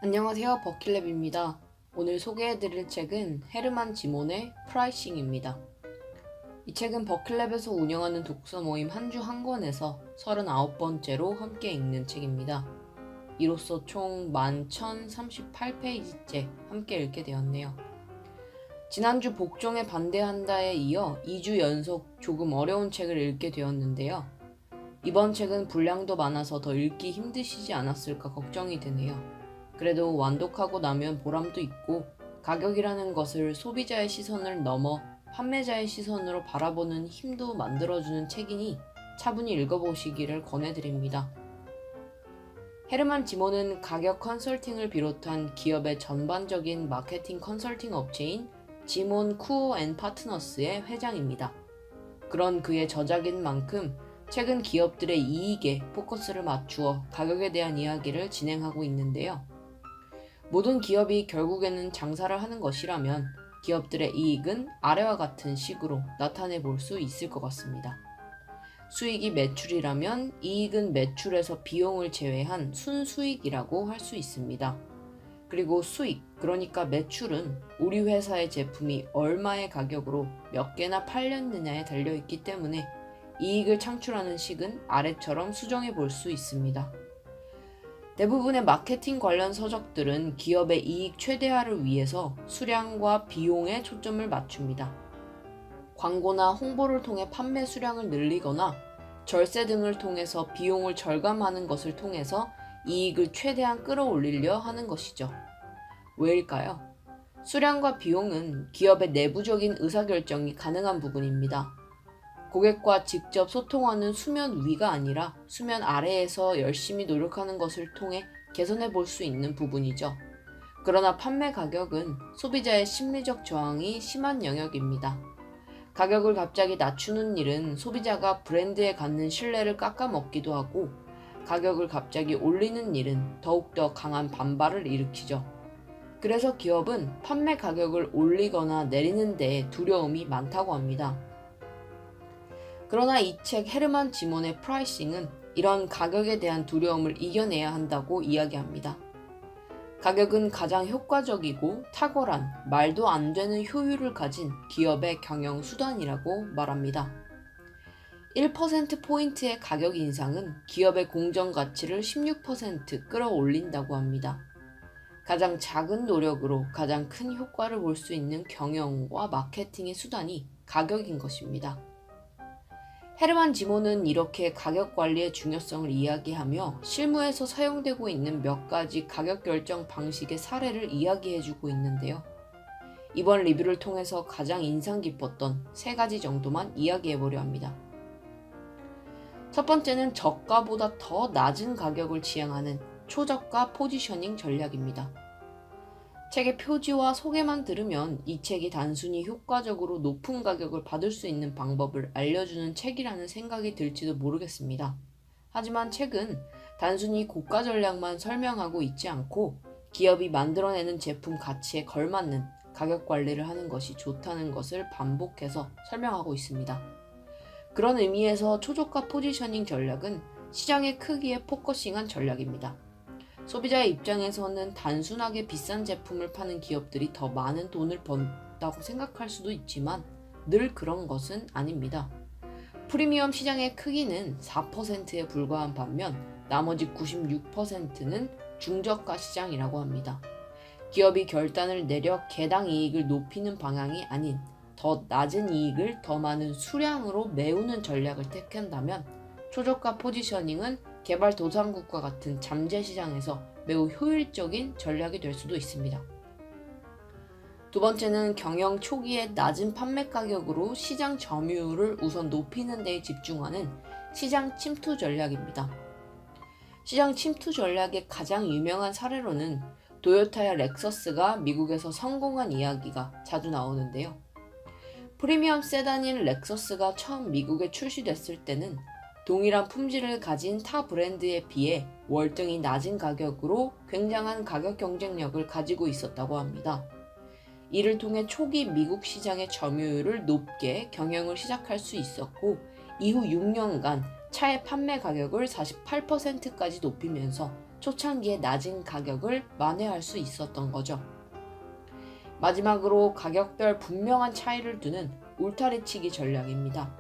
안녕하세요, 버킷랩입니다. 오늘 소개해드릴 책은 헤르만 지몬의 프라이싱입니다. 이 책은 버킷랩에서 운영하는 독서 모임 한 주 한 권에서 39번째로 함께 읽는 책입니다. 이로써 총 11,038페이지째 함께 읽게 되었네요. 지난주 복종에 반대한다에 이어 2주 연속 조금 어려운 책을 읽게 되었는데요. 이번 책은 분량도 많아서 더 읽기 힘드시지 않았을까 걱정이 되네요. 그래도 완독하고 나면 보람도 있고 가격이라는 것을 소비자의 시선을 넘어 판매자의 시선으로 바라보는 힘도 만들어주는 책이니 차분히 읽어보시기를 권해드립니다. 헤르만 지몬은 가격 컨설팅을 비롯한 기업의 전반적인 마케팅 컨설팅 업체인 지몬 쿠어 앤 파트너스의 회장입니다. 그런 그의 저작인 만큼 최근 기업들의 이익에 포커스를 맞추어 가격에 대한 이야기를 진행하고 있는데요. 모든 기업이 결국에는 장사를 하는 것이라면 기업들의 이익은 아래와 같은 식으로 나타내 볼 수 있을 것 같습니다. 수익이 매출이라면 이익은 매출에서 비용을 제외한 순수익이라고 할 수 있습니다. 그리고 수익, 그러니까 매출은 우리 회사의 제품이 얼마의 가격으로 몇 개나 팔렸느냐에 달려있기 때문에 이익을 창출하는 식은 아래처럼 수정해 볼 수 있습니다. 대부분의 마케팅 관련 서적들은 기업의 이익 최대화를 위해서 수량과 비용에 초점을 맞춥니다. 광고나 홍보를 통해 판매 수량을 늘리거나 절세 등을 통해서 비용을 절감하는 것을 통해서 이익을 최대한 끌어올리려 하는 것이죠. 왜일까요? 수량과 비용은 기업의 내부적인 의사결정이 가능한 부분입니다. 고객과 직접 소통하는 수면 위가 아니라 수면 아래에서 열심히 노력하는 것을 통해 개선해 볼 수 있는 부분이죠. 그러나 판매 가격은 소비자의 심리적 저항이 심한 영역입니다. 가격을 갑자기 낮추는 일은 소비자가 브랜드에 갖는 신뢰를 깎아먹기도 하고, 가격을 갑자기 올리는 일은 더욱더 강한 반발을 일으키죠. 그래서 기업은 판매 가격을 올리거나 내리는 데에 두려움이 많다고 합니다. 그러나 이 책 헤르만 지몬의 프라이싱은 이런 가격에 대한 두려움을 이겨내야 한다고 이야기합니다. 가격은 가장 효과적이고 탁월한 말도 안 되는 효율을 가진 기업의 경영 수단이라고 말합니다. 1%포인트의 가격 인상은 기업의 공정 가치를 16% 끌어올린다고 합니다. 가장 작은 노력으로 가장 큰 효과를 볼 수 있는 경영과 마케팅의 수단이 가격인 것입니다. 헤르만 지몬은 이렇게 가격 관리의 중요성을 이야기하며 실무에서 사용되고 있는 몇 가지 가격 결정 방식의 사례를 이야기해주고 있는데요. 이번 리뷰를 통해서 가장 인상 깊었던 3가지 정도만 이야기해보려 합니다. 첫 번째는 저가보다 더 낮은 가격을 지향하는 초저가 포지셔닝 전략입니다. 책의 표지와 소개만 들으면 이 책이 단순히 효과적으로 높은 가격을 받을 수 있는 방법을 알려주는 책이라는 생각이 들지도 모르겠습니다. 하지만 책은 단순히 고가 전략만 설명하고 있지 않고 기업이 만들어내는 제품 가치에 걸맞는 가격 관리를 하는 것이 좋다는 것을 반복해서 설명하고 있습니다. 그런 의미에서 초저가 포지셔닝 전략은 시장의 크기에 포커싱한 전략입니다. 소비자의 입장에서는 단순하게 비싼 제품을 파는 기업들이 더 많은 돈을 번다고 생각할 수도 있지만 늘 그런 것은 아닙니다. 프리미엄 시장의 크기는 4%에 불과한 반면 나머지 96%는 중저가 시장이라고 합니다. 기업이 결단을 내려 개당 이익을 높이는 방향이 아닌 더 낮은 이익을 더 많은 수량으로 메우는 전략을 택한다면 초저가 포지셔닝은 개발도상국과 같은 잠재 시장에서 매우 효율적인 전략이 될 수도 있습니다. 두 번째는 경영 초기에 낮은 판매 가격으로 시장 점유율을 우선 높이는 데에 집중하는 시장 침투 전략입니다. 시장 침투 전략의 가장 유명한 사례로는 도요타야 렉서스가 미국에서 성공한 이야기가 자주 나오는데요. 프리미엄 세단인 렉서스가 처음 미국에 출시됐을 때는 동일한 품질을 가진 타 브랜드에 비해 월등히 낮은 가격으로 굉장한 가격 경쟁력을 가지고 있었다고 합니다. 이를 통해 초기 미국 시장의 점유율을 높게 경영을 시작할 수 있었고 이후 6년간 차의 판매 가격을 48%까지 높이면서 초창기의 낮은 가격을 만회할 수 있었던 거죠. 마지막으로 가격별 분명한 차이를 두는 울타리치기 전략입니다.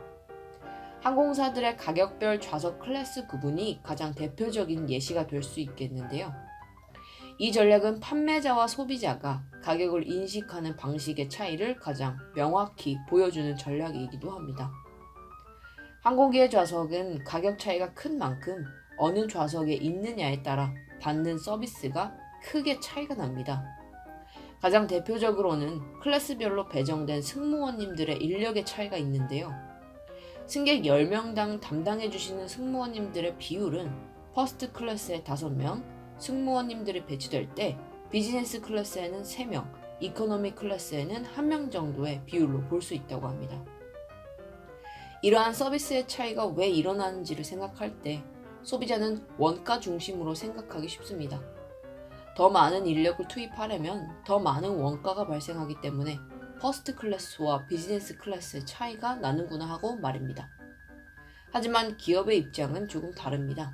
항공사들의 가격별 좌석 클래스 구분이 가장 대표적인 예시가 될 수 있겠는데요. 이 전략은 판매자와 소비자가 가격을 인식하는 방식의 차이를 가장 명확히 보여주는 전략이기도 합니다. 항공기의 좌석은 가격 차이가 큰 만큼 어느 좌석에 있느냐에 따라 받는 서비스가 크게 차이가 납니다. 가장 대표적으로는 클래스별로 배정된 승무원님들의 인력의 차이가 있는데요. 승객 10명당 담당해주시는 승무원님들의 비율은 퍼스트 클래스에 5명, 승무원님들이 배치될 때 비즈니스 클래스에는 3명, 이코노미 클래스에는 1명 정도의 비율로 볼 수 있다고 합니다. 이러한 서비스의 차이가 왜 일어나는지를 생각할 때 소비자는 원가 중심으로 생각하기 쉽습니다. 더 많은 인력을 투입하려면 더 많은 원가가 발생하기 때문에 퍼스트 클래스와 비즈니스 클래스의 차이가 나는구나 하고 말입니다. 하지만 기업의 입장은 조금 다릅니다.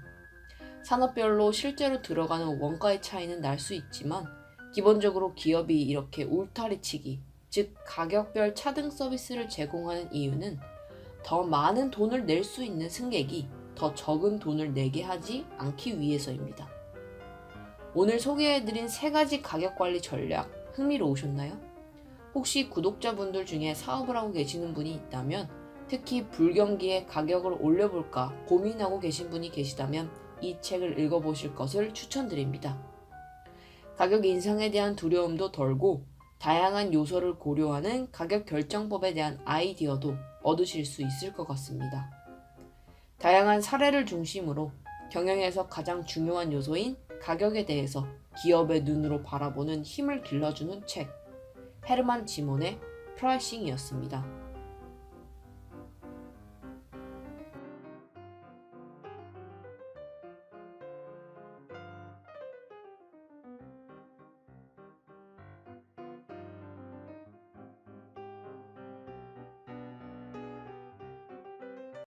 산업별로 실제로 들어가는 원가의 차이는 날 수 있지만 기본적으로 기업이 이렇게 울타리치기, 즉 가격별 차등 서비스를 제공하는 이유는 더 많은 돈을 낼 수 있는 승객이 더 적은 돈을 내게 하지 않기 위해서입니다. 오늘 소개해드린 3가지 가격관리 전략 흥미로우셨나요? 혹시 구독자분들 중에 사업을 하고 계시는 분이 있다면, 특히 불경기에 가격을 올려볼까 고민하고 계신 분이 계시다면 이 책을 읽어보실 것을 추천드립니다. 가격 인상에 대한 두려움도 덜고 다양한 요소를 고려하는 가격 결정법에 대한 아이디어도 얻으실 수 있을 것 같습니다. 다양한 사례를 중심으로 경영에서 가장 중요한 요소인 가격에 대해서 기업의 눈으로 바라보는 힘을 길러주는 책, 헤르만 지몬의 프라이싱이었습니다.